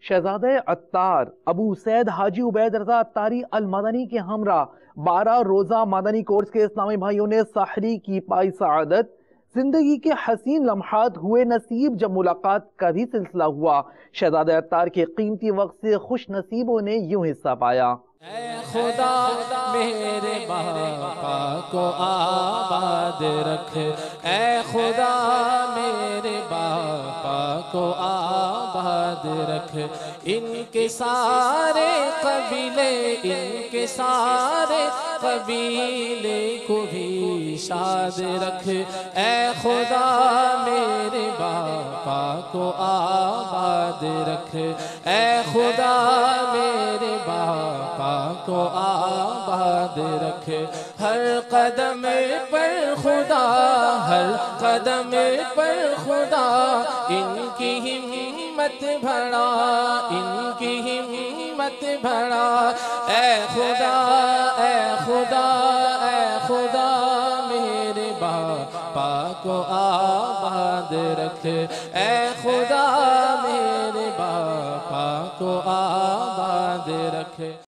شہزادہ عطار ابو سید حاجی عبید رضا عطاری المدنی کے ہمراہ 12 روزہ مدنی کورس کے اسلامی بھائیوں نے سحری کی پائی سعادت۔ زندگی کے حسین لمحات ہوئے نصیب جب ملاقات کا بھی سلسلہ ہوا۔ شہزادہ عطار کے قیمتی وقت سے خوش نصیبوں نے یوں حصہ پایا۔ اے خدا میرے باپا کو آباد رکھ، اے خدا میرے باپا کو آباد رکھ، ان کے سارے قبیلے، ان کے سارے قبیلے کو بھی شاد رکھ، اے خدا میرے باپا کو آباد رکھ، اے خدا میرے باپا کو آباد رکھ، ہر قدم پر خدا، ہر قدم پر خدا ان کی ہمت بڑھا، ان کی ہمت بڑھا، اے خدا، اے خدا، اے خدا میرے باپا کو آباد رکھ، اے خدا میرے باپا کو آباد رکھ۔